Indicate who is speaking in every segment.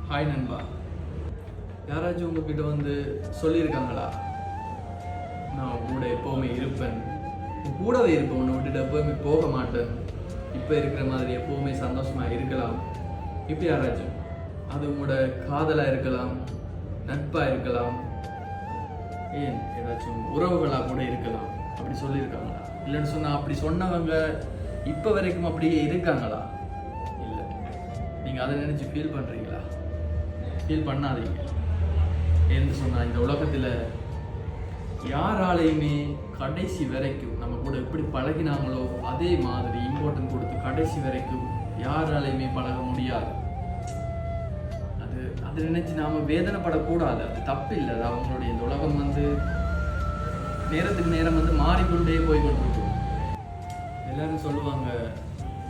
Speaker 1: Hi நண்பா. யாராச்சும் உங்ககிட்ட வந்து சொல்லியிருக்காங்களா, நான் கூட எப்போவுமே இருப்பேன், கூடவே இருப்பேன், உன்னை விட்டுட்டு எப்போவுமே போக மாட்டேன், இப்போ இருக்கிற மாதிரி எப்போவுமே சந்தோஷமாக இருக்கலாம்? இப்படி யாராச்சும், அது உங்களோட காதலாக இருக்கலாம், நட்பாக இருக்கலாம், ஏன் ஏதாச்சும் உறவுகளாக கூட இருக்கலாம், அப்படி சொல்லியிருக்காங்களா? இல்லைன்னு சொன்னால் அப்படி சொன்னவங்க இப்போ வரைக்கும் அப்படியே இருக்காங்களா? இல்லை. நீங்கள் அதை நினச்சி ஃபீல் பண்ணுறீங்களா? ஃபீல் பண்ணாதீங்க. ஏன்னு சொன்னால் இந்த உலகத்தில் யாராலையுமே கடைசி வரைக்கும் நம்ம கூட எப்படி பழகினாங்களோ அதே மாதிரி இம்பார்ட்டன்ட் கொடுத்து கடைசி வரைக்கும் யாராலையுமே பழக முடியாது. அது நினைச்சு நாம வேதனைப்படக்கூடாது. அது தப்பு இல்லை. அது அவங்களுடைய இந்த உலகம் வந்து நேரத்துக்கு நேரம் வந்து மாறிக்கொண்டே போய்கொண்டிருக்கும். எல்லாரும் சொல்லுவாங்க,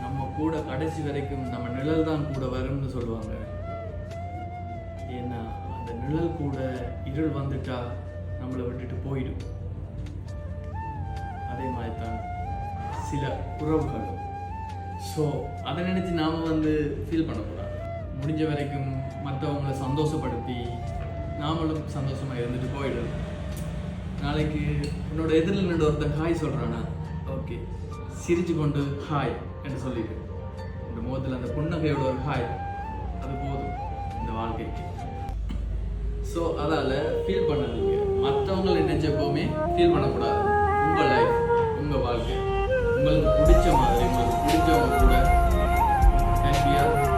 Speaker 1: நம்ம கூட கடைசி வரைக்கும் நம்ம நிழல் தான் கூட வரும்னு சொல்லுவாங்க. ஏன்னா அந்த நிழல் கூட இருள் வந்துட்டா நம்மளை விட்டுட்டு போயிடும். அதே மாதிரி தான் சில உறவுகளும். ஸோ அதை நினச்சி நாம் வந்து ஃபீல் பண்ணக்கூடாது. முடிஞ்ச வரைக்கும் மற்றவங்களை சந்தோஷப்படுத்தி நாமளும் சந்தோஷமாக இருந்துட்டு போயிடணும். நாளைக்கு உன்னோட எதிரில் நின்று ஒருத்தன் ஹாய் சொல்கிறானா, ஓகே, சிரிச்சு கொண்டு ஹாய் என்று சொல்லிடு. இந்த முகத்தில் அந்த புன்னகையோட ஒரு ஹாய், அது போதும் இந்த வாழ்க்கைக்கு. ஸோ அதால் ஃபீல் பண்ணாதீங்க. மற்றவங்களை நினைச்ச எப்போவுமே ஃபீல் பண்ணக்கூடாது. உங்கள் லைஃப், உங்கள் வாழ்க்கை உங்களுக்கு பிடிச்ச மாதிரி, உங்களுக்கு பிடிச்சவங்க கூட ஹாப்பியாக